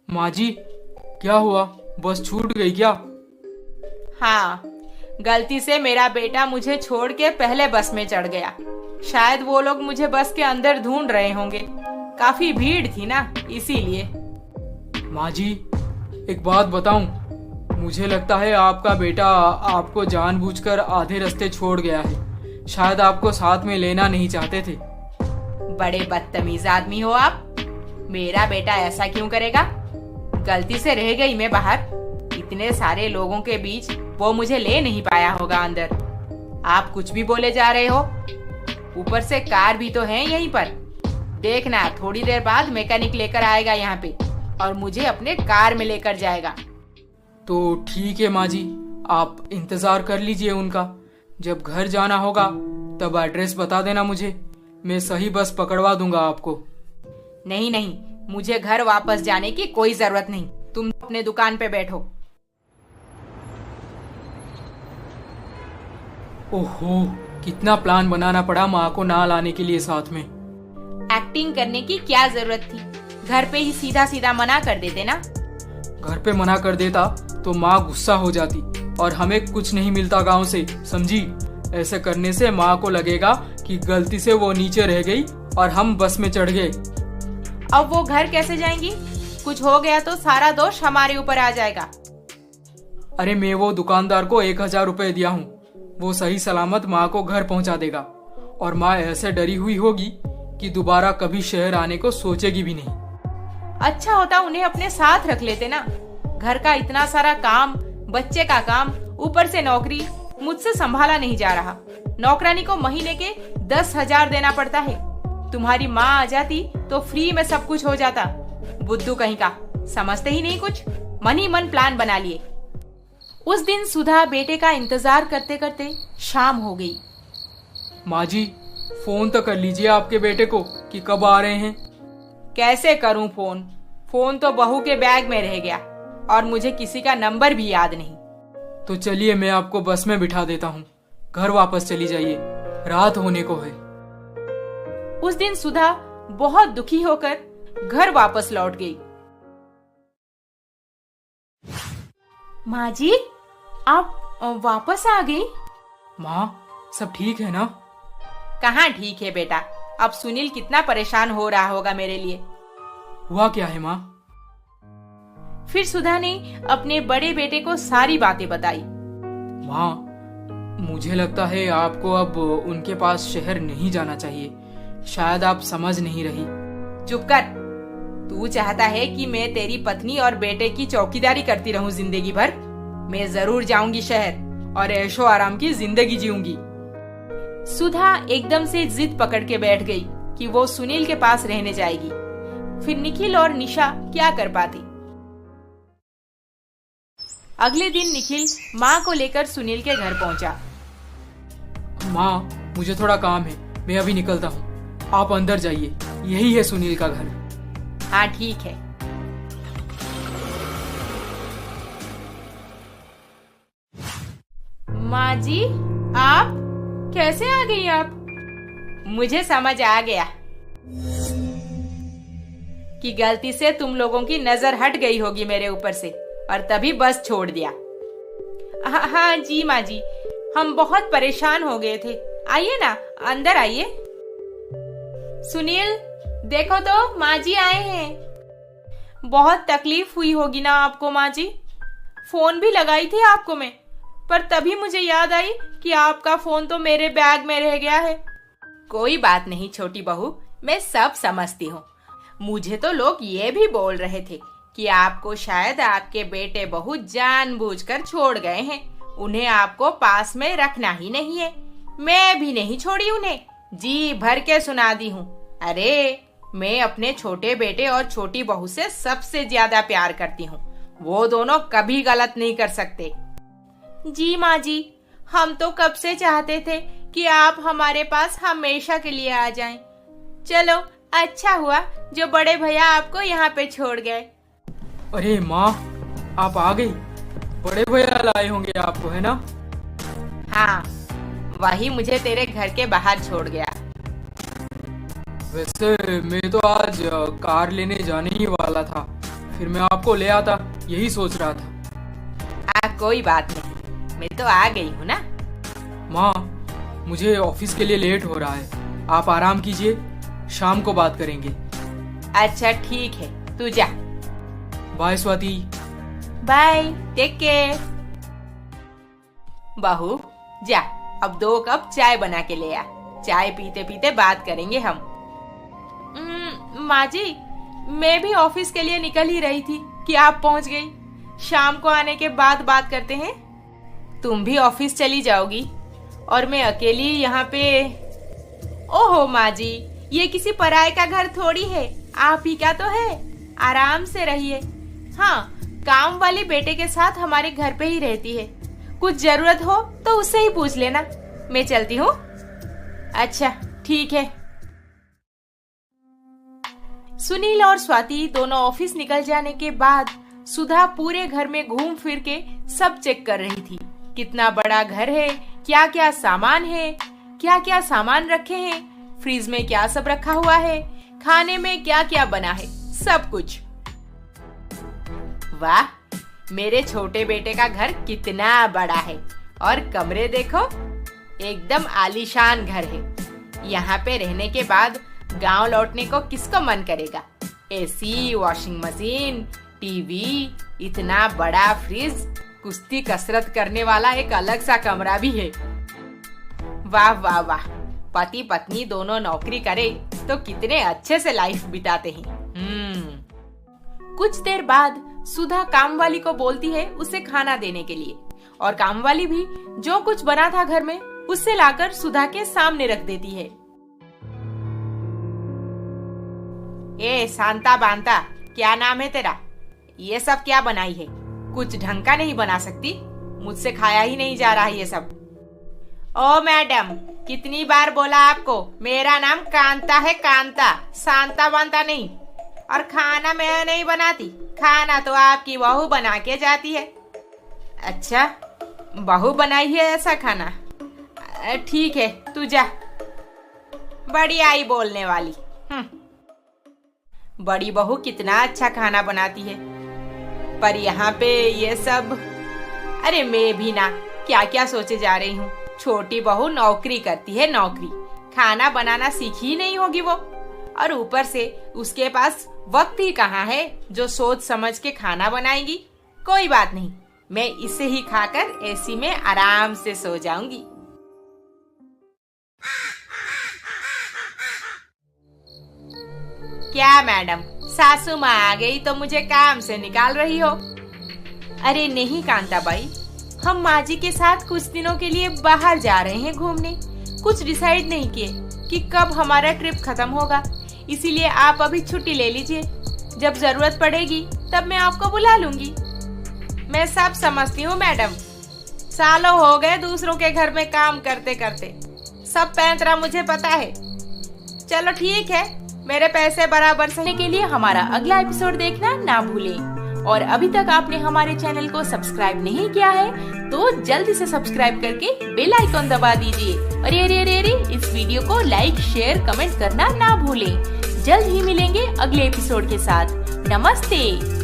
माँ जी, क्या हुआ? बस छूट गई क्या? हाँ, गलती से मेरा बेटा मुझे छोड़ के पहले बस में चढ़ गया। शायद वो लोग मुझे बस के अंदर ढूंढ रहे होंगे। काफी भीड़ थी ना, इसीलिए। माँ जी, एक बात बताऊं? मुझे लगता है आपका बेटा आपको जानबूझकर आधे रास्ते छोड़ गया है। शायद आपको साथ में लेना नहीं चाहते थे। बड़े बदतमीज आदमी हो आप। मेरा बेटा ऐसा क्यों करेगा? गलती से रह गई मैं बाहर। इतने सारे लोगों के बीच वो मुझे ले नहीं पाया होगा अंदर। आप कुछ भी बोले जा रहे हो। ऊपर से कार भी तो है यहीं पर। देखना, थोड़ी देर बाद मैकेनिक लेकर आएगा यहाँ पे और मुझे अपने कार में लेकर जाएगा। तो ठीक है माँ जी, आप इंतज़ार कर लीजिए उनका। जब घर जाना होगा तब एड्रेस बता देना मुझे। मैं सही बस पकड़वा दूंगा आपको। नहीं नहीं, मुझे घर वापस जाने की कोई जरूरत नहीं। तुम अपने दुकान पे बैठो। ओहो, कितना प्लान बनाना पड़ा माँ को ना लाने के लिए साथ में। एक्टिंग करने की क्या जरूरत थी? घर पे ही सीधा सीधा मना कर देते ना। घर पे मना कर देता तो माँ गुस्सा हो जाती और हमें कुछ नहीं मिलता गांव से, समझी? ऐसे करने से माँ को लगेगा कि गलती से वो नीचे रह गई और हम बस में चढ़ गए। अब वो घर कैसे जाएंगी? कुछ हो गया तो सारा दोष हमारे ऊपर आ जाएगा। अरे मैं वो दुकानदार को 1,000 रुपए दिया हूँ। वो सही सलामत माँ को घर पहुँचा देगा और माँ ऐसे डरी हुई होगी कि दोबारा कभी शहर आने को सोचेगी भी नहीं। अच्छा होता उन्हें अपने साथ रख लेते ना। घर का इतना सारा काम, बच्चे का काम, ऊपर से नौकरी, मुझसे संभाला नहीं जा रहा। नौकरानी को महीने के 10,000 देना पड़ता है। तुम्हारी माँ आ जाती तो फ्री में सब कुछ हो जाता। बुद्धू कहीं का, समझते ही नहीं कुछ। मन ही मन प्लान बना लिए। उस दिन सुधा बेटे का इंतजार करते करते शाम हो गई। माँ जी, फोन तो कर लीजिए आपके बेटे को कि कब आ रहे हैं। कैसे करूं फोन? फोन तो बहू के बैग में रह गया और मुझे किसी का नंबर भी याद नहीं। तो चलिए, मैं आपको बस में बिठा देता हूँ। घर वापस चली जाइए, रात होने को है। उस दिन सुधा बहुत दुखी होकर घर वापस लौट गई। माँ जी, आप वापस आ गई? माँ, सब ठीक है ना? कहाँ ठीक है बेटा। अब सुनील कितना परेशान हो रहा होगा मेरे लिए। हुआ क्या है माँ? फिर सुधा ने अपने बड़े बेटे को सारी बातें बताई। माँ, मुझे लगता है आपको अब उनके पास शहर नहीं जाना चाहिए। शायद आप समझ नहीं रही। चुप कर। तू चाहता है कि मैं तेरी पत्नी और बेटे की चौकीदारी करती रहूं जिंदगी भर? मैं जरूर जाऊंगी शहर और ऐशो आराम की जिंदगी जीऊंगी। सुधा एकदम से जिद पकड़ के बैठ गई कि वो सुनील के पास रहने जाएगी। फिर निखिल और निशा क्या कर पाती। अगले दिन निखिल माँ को लेकर सुनील के घर पहुंचा। माँ, मुझे थोड़ा काम है, मैं अभी निकलता हूँ। आप अंदर जाइए, यही है सुनील का घर। हाँ ठीक है। माँ जी, आप कैसे आ गई आप? मुझे समझ आ गया कि गलती से तुम लोगों की नजर हट गई होगी मेरे ऊपर से और तभी बस छोड़ दिया। हाँ जी माँ जी, हम बहुत परेशान हो गए थे। आइए ना, अंदर आइए। सुनील, देखो तो माँ जी आए हैं। बहुत तकलीफ हुई होगी ना आपको माँ जी। फोन भी लगाई थी आपको मैं, पर तभी मुझे याद आई कि आपका फोन तो मेरे बैग में रह गया है। कोई बात नहीं छोटी बहू, मैं सब समझती हूँ। मुझे तो लोग ये भी बोल रहे थे कि आपको शायद आपके बेटे बहू जानबूझकर छोड़ गए हैं। उन्हें आपको पास में रखना ही नहीं है। मैं भी नहीं छोड़ी उन्हें, जी भर के सुना दी हूँ। अरे, मैं अपने छोटे बेटे और छोटी बहू से सबसे ज्यादा प्यार करती हूँ। वो दोनों कभी गलत नहीं कर सकते। जी माँ जी, हम तो कब से चाहते थे कि आप हमारे पास हमेशा के लिए आ जाएं। चलो, अच्छा हुआ जो बड़े भैया आपको यहाँ पे छोड़ गए। अरे माँ, आप आ गई। बड़े भैया लाए होंगे आपको, है ना? हाँ, वही मुझे तेरे घर के बाहर छोड़ गया। वैसे मैं तो आज कार लेने जाने ही वाला था। फिर मैं आपको ले आता, यही सोच रहा था। कोई बात नहीं, मैं तो आ गई हूँ ना। माँ, मुझे ऑफिस के लिए लेट हो रहा है, आप आराम कीजिए, शाम को बात करेंगे। अच्छा ठीक है, तू जा। Bye Swati. Bye, take care. बहू जा, अब 2 कप चाय बना के ले आ, चाय पीते पीते बात करेंगे हम। माँ जी, मैं भी ऑफिस के लिए निकल ही रही थी कि आप पहुंच गई। शाम को आने के बाद बात करते हैं। तुम भी ऑफिस चली जाओगी और मैं अकेली यहाँ पे। ओहो माँ जी, ये किसी पराये का घर थोड़ी है, आप ही का तो है, आराम से रहिए। हाँ, काम वाले बेटे के साथ हमारे घर पे ही रहती है, कुछ जरूरत हो तो उससे ही पूछ लेना। मैं चलती हूँ। अच्छा ठीक है। सुनील और स्वाति दोनों ऑफिस निकल जाने के बाद सुधा पूरे घर में घूम फिर के सब चेक कर रही थी। कितना बड़ा घर है, क्या क्या सामान है, क्या क्या सामान रखे हैं, फ्रिज में क्या सब रखा हुआ है, खाने में क्या क्या बना है, सब कुछ। वाह, मेरे छोटे बेटे का घर कितना बड़ा है, और कमरे देखो, एकदम आलीशान घर है। यहाँ पे रहने के बाद गांव लौटने को किसको मन करेगा। एसी, वॉशिंग मशीन, टीवी, इतना बड़ा फ्रिज, कुश्ती कसरत करने वाला एक अलग सा कमरा भी है। वाह वाह वाह, पति पत्नी दोनों नौकरी करे तो कितने अच्छे से लाइफ बिताते हैं। कुछ देर बाद सुधा कामवाली को बोलती है उसे खाना देने के लिए, और कामवाली भी जो कुछ बना था घर में उससे लाकर सुधा के सामने रख देती है। ए शांता बांता, क्या नाम है तेरा? ये सब क्या बनाई है? कुछ ढंग का नहीं बना सकती? मुझसे खाया ही नहीं जा रहा है ये सब। ओ मैडम, कितनी बार बोला आपको, मेरा नाम कांता है, कांता, शांता बांता नहीं। और खाना मैं नहीं बनाती, खाना तो आपकी बहू बना के जाती है। अच्छा, बहू बनाई है ऐसा खाना? ठीक है, तू जा। बड़ी आई बोलने वाली। बड़ी बहू कितना अच्छा खाना बनाती है, पर यहाँ पे ये सब। अरे मैं भी ना क्या क्या सोचे जा रही हूँ। छोटी बहू नौकरी करती है, नौकरी, खाना बनाना सीखी ही नहीं होगी वो, और ऊपर से उसके पास वक्त ही कहाँ है जो सोच समझ के खाना बनाएगी। कोई बात नहीं, मैं इसे ही खाकर एसी में आराम से सो जाऊंगी। क्या मैडम, सासू माँ आ गई तो मुझे काम से निकाल रही हो? अरे नहीं कांता बाई, हम माँ जी के साथ कुछ दिनों के लिए बाहर जा रहे हैं घूमने। कुछ डिसाइड नहीं किए कि कब हमारा ट्रिप खत्म होगा, इसीलिए आप अभी छुट्टी ले लीजिए। जब जरूरत पड़ेगी तब मैं आपको बुला लूंगी। मैं सब समझती हूँ मैडम, सालों हो गए दूसरों के घर में काम करते करते, सब पैंतरा मुझे पता है। चलो ठीक है, मेरे पैसे बराबर सही के लिए हमारा अगला एपिसोड देखना ना भूलें। और अभी तक आपने हमारे चैनल को सब्सक्राइब नहीं किया है तो जल्दी से सब्सक्राइब करके बेल आइकॉन दबा दीजिए। अरे अरे अरे अरे, इस वीडियो को लाइक, शेयर, कमेंट करना ना भूलें। जल्द ही मिलेंगे अगले एपिसोड के साथ। नमस्ते।